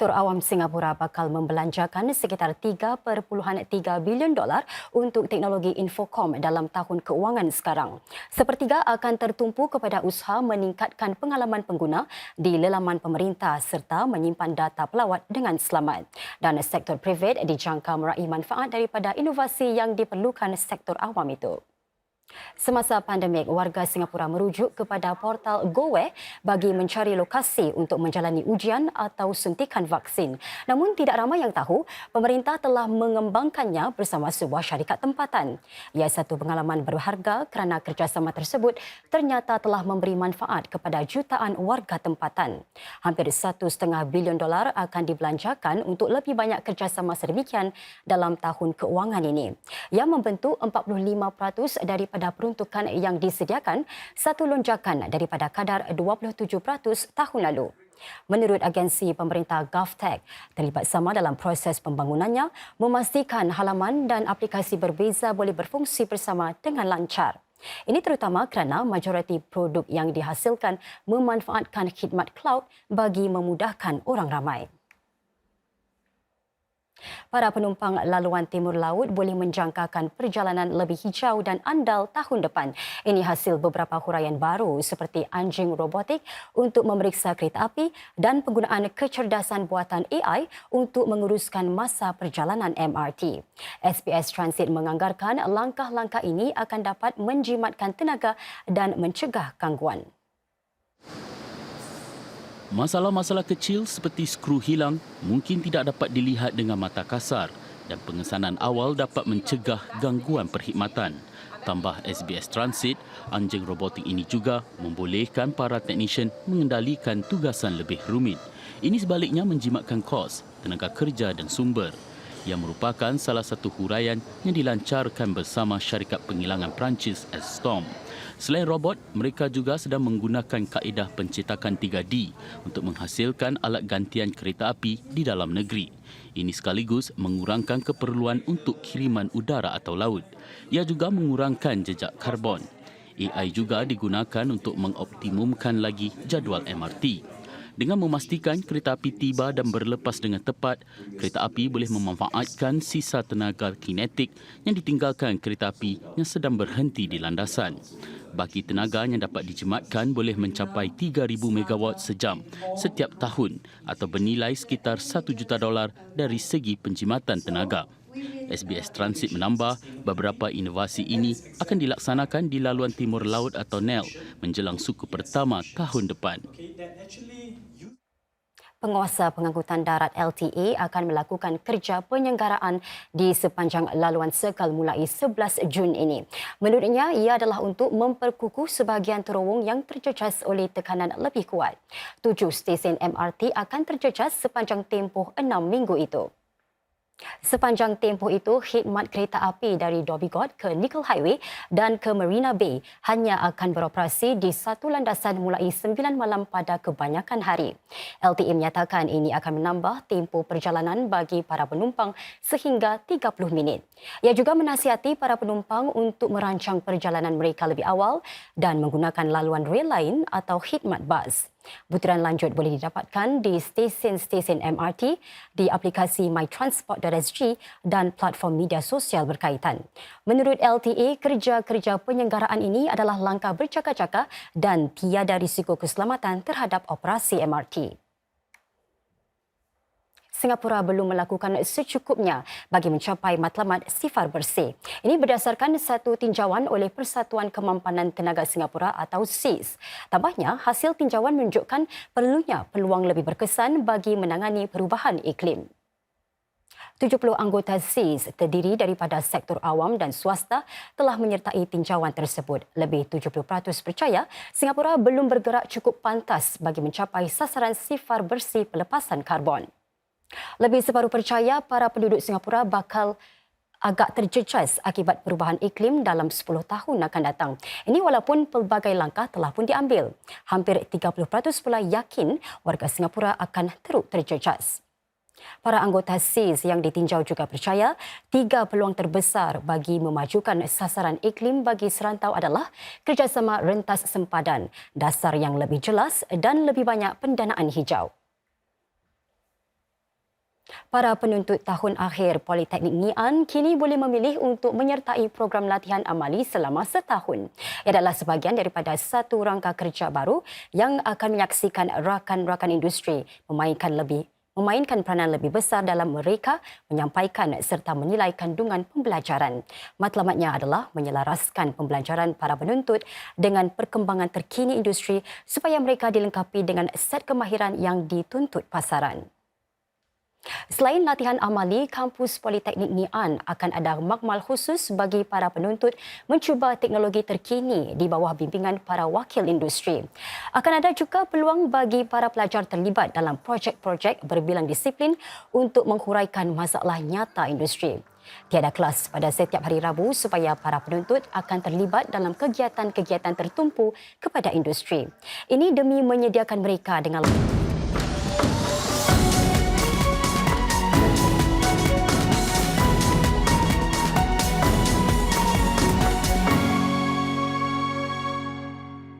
Sektor awam Singapura bakal membelanjakan sekitar 3.3 bilion dolar untuk teknologi infokom dalam tahun keuangan sekarang. Sepertiga akan tertumpu kepada usaha meningkatkan pengalaman pengguna di lelaman pemerintah serta menyimpan data pelawat dengan selamat. Dan sektor privat dijangka meraih manfaat daripada inovasi yang diperlukan sektor awam itu. Semasa pandemik, warga Singapura merujuk kepada portal GoWare bagi mencari lokasi untuk menjalani ujian atau suntikan vaksin. Namun tidak ramai yang tahu, pemerintah telah mengembangkannya bersama sebuah syarikat tempatan. Ia satu pengalaman berharga kerana kerjasama tersebut ternyata telah memberi manfaat kepada jutaan warga tempatan. Hampir 1.5 bilion dolar akan dibelanjakan untuk lebih banyak kerjasama sedemikian dalam tahun keuangan ini. Yang membentuk 45% daripada peruntukan yang disediakan, satu lonjakan daripada kadar 27% tahun lalu. Menurut agensi pemerintah GovTech, terlibat sama dalam proses pembangunannya, memastikan halaman dan aplikasi berbeza boleh berfungsi bersama dengan lancar. Ini terutama kerana majoriti produk yang dihasilkan memanfaatkan khidmat cloud bagi memudahkan orang ramai. Para penumpang laluan timur laut boleh menjangkakan perjalanan lebih hijau dan andal tahun depan. Ini hasil beberapa huraian baru seperti anjing robotik untuk memeriksa kereta api dan penggunaan kecerdasan buatan AI untuk menguruskan masa perjalanan MRT. SBS Transit menganggarkan langkah-langkah ini akan dapat menjimatkan tenaga dan mencegah gangguan. Masalah-masalah kecil seperti skru hilang mungkin tidak dapat dilihat dengan mata kasar dan pengesanan awal dapat mencegah gangguan perkhidmatan. Tambah SBS Transit, anjing robotik ini juga membolehkan para teknisyen mengendalikan tugasan lebih rumit. Ini sebaliknya menjimatkan kos, tenaga kerja dan sumber, yang merupakan salah satu huraian yang dilancarkan bersama syarikat penghilangan Perancis Alstom. Selain robot, mereka juga sedang menggunakan kaedah pencetakan 3D untuk menghasilkan alat gantian kereta api di dalam negeri. Ini sekaligus mengurangkan keperluan untuk kiriman udara atau laut. Ia juga mengurangkan jejak karbon. AI juga digunakan untuk mengoptimumkan lagi jadual MRT. Dengan memastikan kereta api tiba dan berlepas dengan tepat, kereta api boleh memanfaatkan sisa tenaga kinetik yang ditinggalkan kereta api yang sedang berhenti di landasan. Baki tenaga yang dapat dijimatkan boleh mencapai 3,000 megawatt sejam setiap tahun atau bernilai sekitar 1 juta dolar dari segi penjimatan tenaga. SBS Transit menambah beberapa inovasi ini akan dilaksanakan di laluan timur laut atau NEL menjelang suku pertama tahun depan. Penguasa pengangkutan darat LTA akan melakukan kerja penyenggaraan di sepanjang laluan Circle mulai 11 Jun ini. Menurutnya, ia adalah untuk memperkukuh sebahagian terowong yang terjejas oleh tekanan lebih kuat. 7 stesen MRT akan terjejas sepanjang tempoh 6 minggu itu. Sepanjang tempoh itu, khidmat kereta api dari Dhoby Ghaut ke Nickel Highway dan ke Marina Bay hanya akan beroperasi di satu landasan mulai 9 malam pada kebanyakan hari. LTA menyatakan ini akan menambah tempoh perjalanan bagi para penumpang sehingga 30 minit. Ia juga menasihati para penumpang untuk merancang perjalanan mereka lebih awal dan menggunakan laluan rel lain atau khidmat bas. Butiran lanjut boleh didapatkan di stesen-stesen MRT, di aplikasi mytransport.sg dan platform media sosial berkaitan. Menurut LTA, kerja-kerja penyenggaraan ini adalah langkah bercakap-cakap dan tiada risiko keselamatan terhadap operasi MRT. Singapura belum melakukan secukupnya bagi mencapai matlamat sifar bersih. Ini berdasarkan satu tinjauan oleh Persatuan Kemampanan Tenaga Singapura atau SEAS. Tambahnya, hasil tinjauan menunjukkan perlunya peluang lebih berkesan bagi menangani perubahan iklim. 70 anggota SEAS terdiri daripada sektor awam dan swasta telah menyertai tinjauan tersebut. Lebih 70% percaya Singapura belum bergerak cukup pantas bagi mencapai sasaran sifar bersih pelepasan karbon. Lebih separuh percaya para penduduk Singapura bakal agak terjejas akibat perubahan iklim dalam 10 tahun akan datang. Ini walaupun pelbagai langkah telah pun diambil. Hampir 30% pula yakin warga Singapura akan teruk terjejas. Para anggota SEAS yang ditinjau juga percaya 3 peluang terbesar bagi memajukan sasaran iklim bagi serantau adalah kerjasama rentas sempadan, dasar yang lebih jelas dan lebih banyak pendanaan hijau. Para penuntut tahun akhir Politeknik Ngee kini boleh memilih untuk menyertai program latihan amali selama setahun. Ia adalah sebahagian daripada satu rangka kerja baru yang akan menyaksikan rakan-rakan industri memainkan peranan lebih besar dalam mereka menyampaikan serta menilai kandungan pembelajaran. Matlamatnya adalah menyelaraskan pembelajaran para penuntut dengan perkembangan terkini industri supaya mereka dilengkapi dengan set kemahiran yang dituntut pasaran. Selain latihan amali, kampus Politeknik Ngee akan ada makmal khusus bagi para penuntut mencuba teknologi terkini di bawah bimbingan para wakil industri. Akan ada juga peluang bagi para pelajar terlibat dalam projek-projek berbilang disiplin untuk menghuraikan masalah nyata industri. Tiada kelas pada setiap hari Rabu supaya para penuntut akan terlibat dalam kegiatan-kegiatan tertumpu kepada industri. Ini demi menyediakan mereka dengan